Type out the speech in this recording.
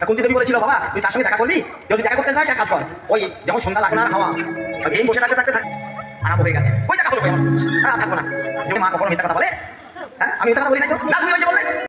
কুন্তি দেবী বলেছিল বাবা তুই তার সঙ্গে দেখা করবি, যদি দেখা করতে চাস কাজ কর, ওই যেমন সন্ধ্যা লাগবে না হাওয়া এই বসে থাকতে থাকতে আরাম হয়ে গেছে, ওই দেখা করবো থাকবো না। যদি মা কখনো মিথ্যা কথা বলে, হ্যাঁ আমি মিথ্যা কথা বলি না, তুমি বললে